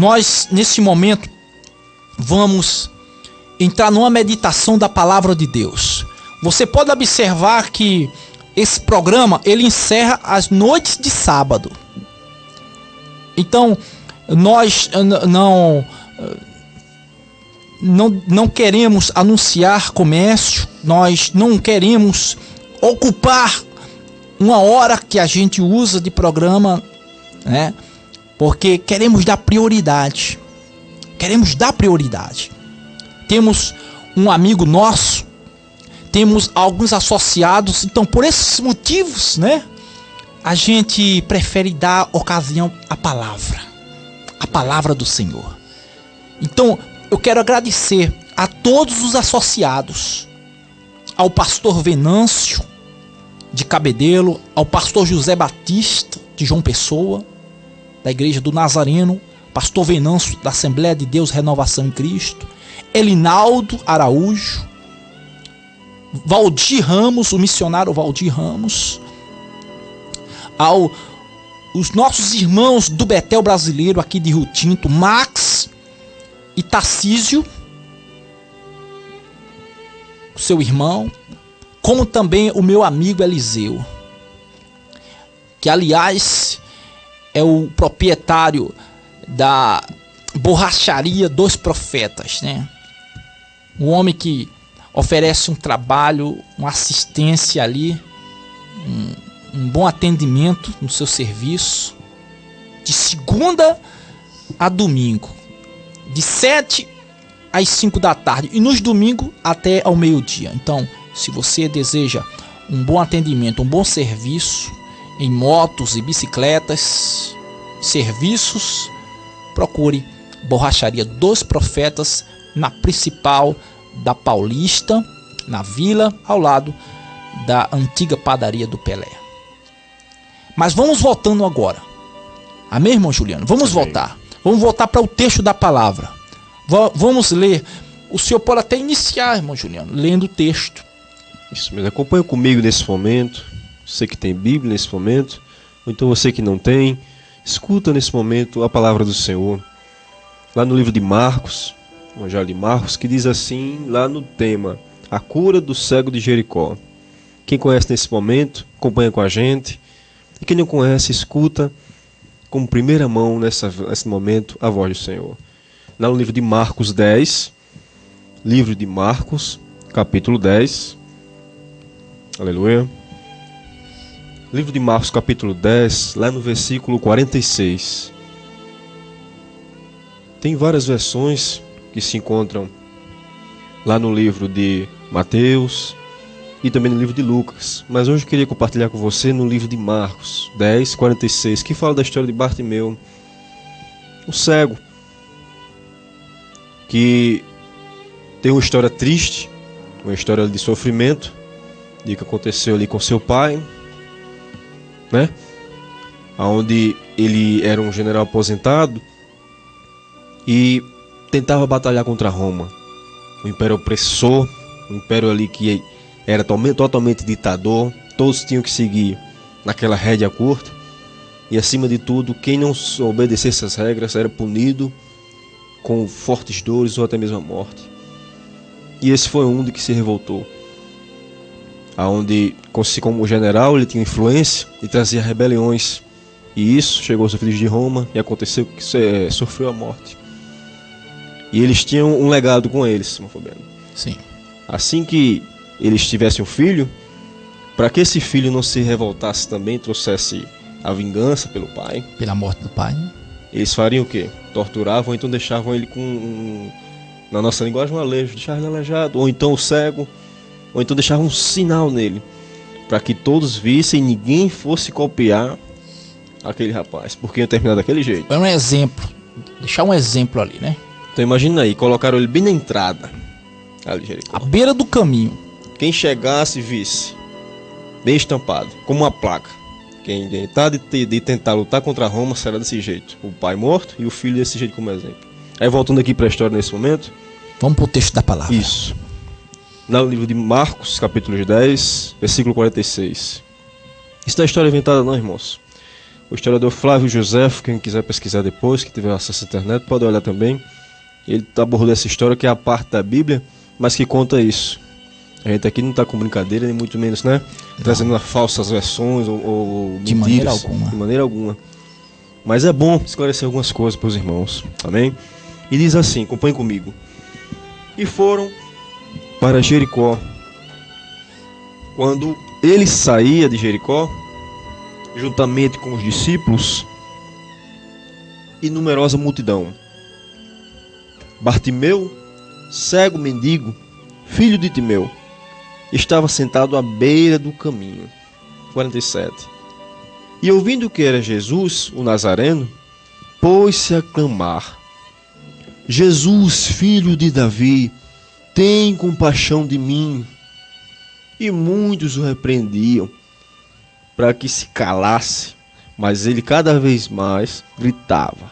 Nós, nesse momento, vamos entrar numa meditação da palavra de Deus. Você pode observar que esse programa, ele encerra as noites de sábado. Então, nós não queremos anunciar comércio, nós não queremos ocupar uma hora que a gente usa de programa, né? Porque queremos dar prioridade. Temos um amigo nosso, temos alguns associados, então por esses motivos, né? A gente prefere dar ocasião à palavra do Senhor. Então, eu quero agradecer a todos os associados, ao pastor Venâncio de Cabedelo, ao pastor José Batista de João Pessoa, da Igreja do Nazareno, pastor Venâncio da Assembleia de Deus Renovação em Cristo, Elinaldo Araújo, Valdir Ramos, o missionário Valdir Ramos, os nossos irmãos do Betel Brasileiro aqui de Rio Tinto, Max e Tarcísio, seu irmão, como também o meu amigo Eliseu, que aliás é o proprietário da borracharia dos profetas, né? Um homem que oferece um trabalho, uma assistência ali, um bom atendimento no seu serviço, de segunda a domingo, de 7 às 5 da tarde e nos domingos até ao meio-dia. Então, se você deseja um bom atendimento, um bom serviço em motos e bicicletas, serviços, procure Borracharia dos Profetas na principal da Paulista, na Vila, ao lado da antiga padaria do Pelé. Mas vamos voltando agora. Amém, irmão Juliano? Vamos voltar. Vamos voltar para o texto da palavra. Vamos ler. O senhor pode até iniciar, irmão Juliano, lendo o texto. Isso mesmo. Acompanha comigo nesse momento. Você que tem Bíblia nesse momento, ou então você que não tem, escuta nesse momento a palavra do Senhor. Lá no livro de Marcos, o Evangelho de Marcos, que diz assim, lá no tema, a cura do cego de Jericó. Quem conhece nesse momento, acompanha com a gente. E quem não conhece, escuta como primeira mão nesse momento a voz do Senhor. Lá no livro de Marcos 10, livro de Marcos, capítulo 10. Aleluia. Livro de Marcos, capítulo 10, lá no versículo 46. Tem várias versões que se encontram lá no livro de Mateus e também no livro de Lucas. Mas hoje eu queria compartilhar com você no livro de Marcos 10, 46, que fala da história de Bartimeu, o cego, que tem uma história triste, uma história de sofrimento, de que aconteceu ali com seu pai, né? Onde ele era um general aposentado e tentava batalhar contra Roma, o império opressor, o império ali que era totalmente ditador, todos tinham que seguir naquela rédea curta, e acima de tudo, quem não obedecesse as regras era punido com fortes dores ou até mesmo a morte. E esse foi um de que se revoltou, aonde, como general, ele tinha influência e trazia rebeliões, e isso chegou aos filhos de Roma e aconteceu que sofreu a morte. E eles tinham um legado com eles, irmão Fabiano. Sim. Assim que eles tivessem um filho, para que esse filho não se revoltasse também, trouxesse a vingança pelo pai, pela morte do pai, eles fariam o quê? Torturavam, ou então deixavam ele na nossa linguagem, um alejo, deixavam ele aleijado, ou então o cego, ou então deixavam um sinal nele, para que todos vissem e ninguém fosse copiar aquele rapaz, porque ia terminar daquele jeito. É um exemplo, deixar um exemplo ali, né? Então imagina aí, colocaram ele bem na entrada, ali, Jericó. À beira do caminho. Quem chegasse e visse, bem estampado, como uma placa, quem tentar de tentar lutar contra Roma será desse jeito, o pai morto e o filho desse jeito como exemplo. Aí voltando aqui para a história nesse momento. Vamos para o texto da palavra. Isso. No livro de Marcos, capítulo 10, versículo 46. Isso não é história inventada não, irmãos. O historiador Flávio Josefo, quem quiser pesquisar depois, que tiver acesso à internet, pode olhar também. Ele abordou essa história, que é a parte da Bíblia, mas que conta isso. A gente aqui não está com brincadeira, nem muito menos, né? Trazendo falsas versões ou de mentiras. maneira alguma. De maneira alguma. Mas é bom esclarecer algumas coisas para os irmãos. Amém? E diz assim, acompanhe comigo. E foram para Jericó. Quando ele saía de Jericó, juntamente com os discípulos e numerosa multidão, Bartimeu, cego mendigo, filho de Timeu, estava sentado à beira do caminho. 47. E ouvindo que era Jesus, o Nazareno, pôs-se a clamar: Jesus, filho de Davi, tem compaixão de mim. E muitos o repreendiam para que se calasse, mas ele cada vez mais gritava: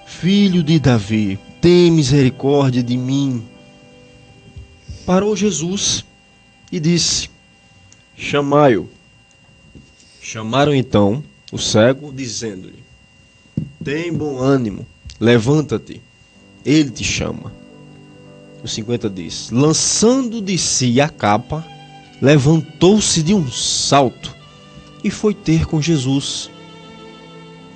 Filho de Davi, tem misericórdia de mim. Parou Jesus e disse: chamai-o. Chamaram então o cego, dizendo-lhe: tem bom ânimo, levanta-te, ele te chama. O 50 diz: lançando de si a capa, levantou-se de um salto e foi ter com Jesus.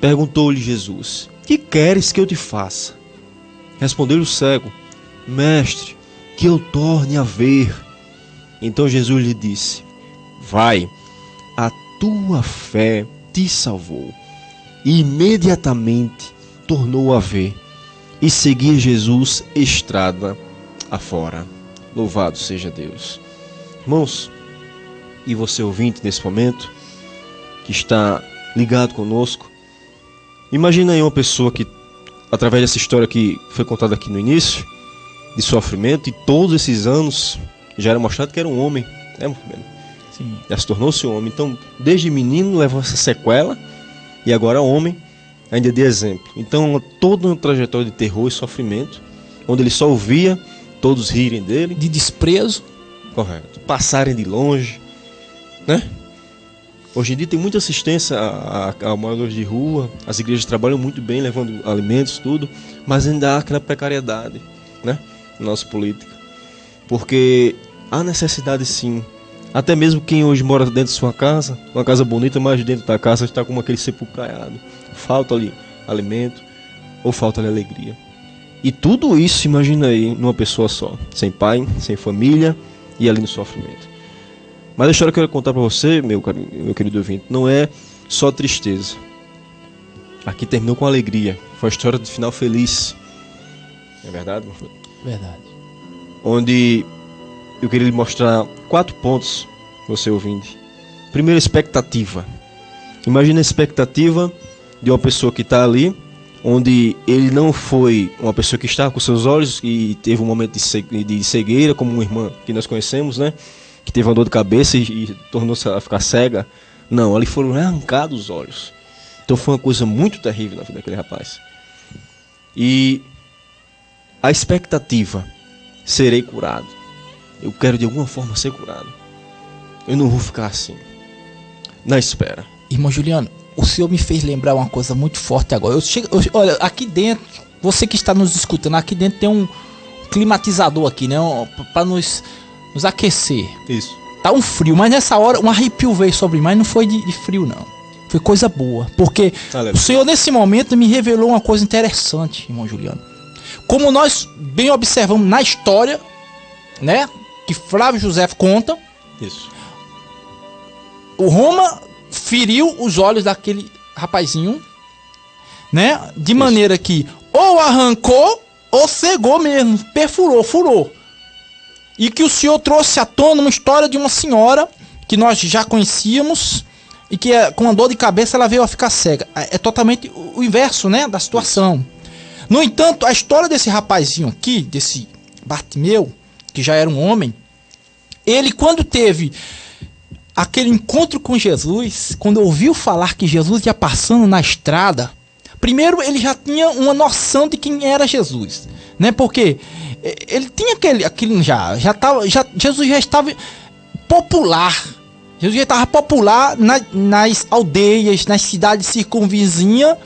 Perguntou-lhe Jesus: que queres que eu te faça? Respondeu-lhe o cego: mestre, que eu torne a ver. Então Jesus lhe disse: vai, a tua fé te salvou. E imediatamente tornou a ver e seguia Jesus estrada afora. Louvado seja Deus. Irmãos, e você ouvinte nesse momento, que está ligado conosco, imagina aí uma pessoa que, através dessa história que foi contada aqui no início, de sofrimento, e todos esses anos já era mostrado que era um homem, né? Sim. Já se tornou-se um homem. Então, desde menino levou essa sequela, e agora homem, ainda de exemplo. Então, toda uma trajetória de terror e sofrimento, onde ele só ouvia todos rirem dele, de desprezo, correto, passarem de longe, né? Hoje em dia tem muita assistência a moradores de rua, as igrejas trabalham muito bem, levando alimentos, tudo, mas ainda há aquela precariedade, né, na nossa política. Porque há necessidade sim, até mesmo quem hoje mora dentro de sua casa, uma casa bonita, mas dentro da casa está como aquele sepulcro caiado. Falta ali alimento ou falta ali alegria. E tudo isso, imagina aí, numa pessoa só, sem pai, sem família e ali no sofrimento. Mas a história que eu quero contar para você, meu querido ouvinte, não é só tristeza. Aqui terminou com alegria. Foi a história do final feliz. É verdade? Verdade. Onde eu queria lhe mostrar 4 pontos, você ouvinte. Primeiro, expectativa. Imagina a expectativa de uma pessoa que está ali, onde ele não foi uma pessoa que estava com seus olhos e teve um momento de cegueira, como uma irmã que nós conhecemos, né? Que teve uma dor de cabeça e tornou-se a ficar cega. Não, ali foram arrancados os olhos. Então foi uma coisa muito terrível na vida daquele rapaz. E a expectativa: serei curado. Eu quero de alguma forma ser curado. Eu não vou ficar assim, na espera. Irmão Juliano, o senhor me fez lembrar uma coisa muito forte agora. Olha, aqui dentro, você que está nos escutando, aqui dentro tem um climatizador aqui, né? Para nos aquecer. Isso. Tá um frio, mas nessa hora um arrepio veio sobre mim, mas não foi de frio não. Foi coisa boa, porque o Senhor nesse momento me revelou uma coisa interessante, irmão Juliano. Como nós bem observamos na história, né, que Flávio José conta. Isso. O Roma feriu os olhos daquele rapazinho, né, de maneira que ou arrancou ou cegou mesmo, perfurou, furou. E que o Senhor trouxe à tona uma história de uma senhora que nós já conhecíamos e que com uma dor de cabeça ela veio a ficar cega. É totalmente o inverso, né, da situação. No entanto, a história desse rapazinho aqui, desse Bartimeu, que já era um homem, ele quando teve aquele encontro com Jesus, quando ouviu falar que Jesus ia passando na estrada, primeiro ele já tinha uma noção de quem era Jesus, né? Porque ele tinha aquele Jesus já estava popular, Jesus já estava popular nas aldeias, nas cidades circunvizinhas.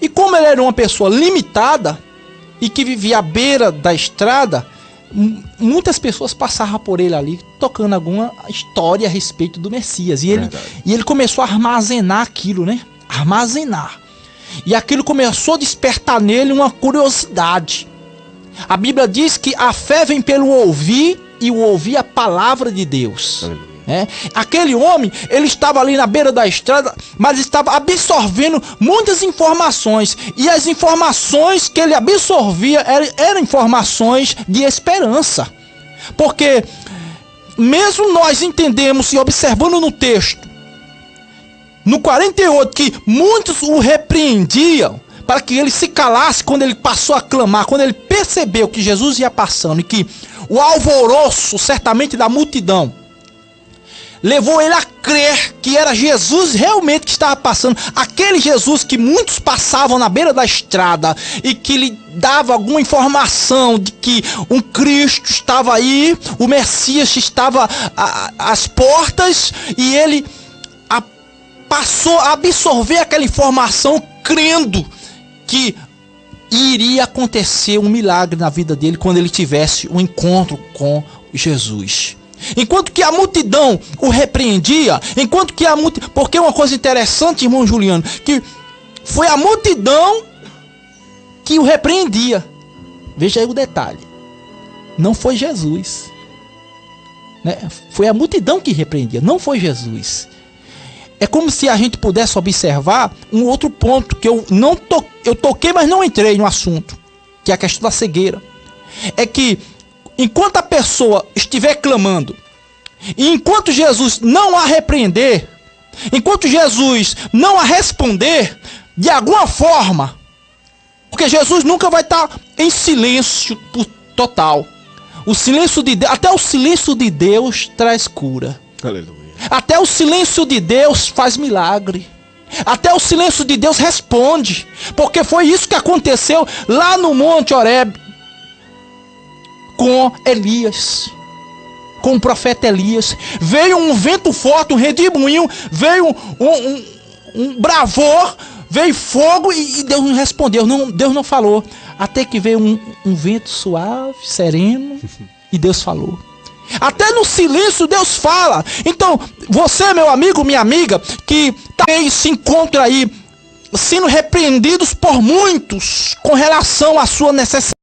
E como ele era uma pessoa limitada e que vivia à beira da estrada, muitas pessoas passavam por ele ali, tocando alguma história a respeito do Messias. E ele começou a armazenar aquilo, né? Armazenar. E aquilo começou a despertar nele uma curiosidade. A Bíblia diz que a fé vem pelo ouvir, e o ouvir a palavra de Deus. Aquele homem, ele estava ali na beira da estrada, mas estava absorvendo muitas informações. E as informações que ele absorvia eram informações de esperança. Porque mesmo nós entendemos e observando no texto, no 48, que muitos o repreendiam para que ele se calasse quando ele passou a clamar, quando ele percebeu que Jesus ia passando e que o alvoroço, certamente da multidão, levou ele a crer que era Jesus realmente que estava passando. Aquele Jesus que muitos passavam na beira da estrada e que lhe dava alguma informação de que um Cristo estava aí, o Messias estava às portas, e ele passou a absorver aquela informação, crendo que iria acontecer um milagre na vida dele quando ele tivesse um encontro com Jesus. Enquanto que a multidão o repreendia, porque uma coisa interessante, irmão Juliano, que foi a multidão que o repreendia. Veja aí o detalhe. Não foi Jesus, né? Foi a multidão que repreendia, não foi Jesus. É como se a gente pudesse observar um outro ponto que eu toquei, mas não entrei no assunto, que é a questão da cegueira. É que enquanto a pessoa estiver clamando, e enquanto Jesus não a repreender, enquanto Jesus não a responder, de alguma forma, porque Jesus nunca vai estar em silêncio total. O silêncio de Deus, até o silêncio de Deus traz cura. Aleluia. Até o silêncio de Deus faz milagre. Até o silêncio de Deus responde. Porque foi isso que aconteceu lá no Monte Horebe com Elias, com o profeta Elias. Veio um vento forte, um redemoinho, veio um bravor, veio fogo e Deus não respondeu. Deus não falou. Até que veio um vento suave, sereno, e Deus falou. Até no silêncio Deus fala. Então, você, meu amigo, minha amiga, que talvez se encontra aí sendo repreendidos por muitos com relação à sua necessidade,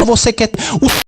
você quer. O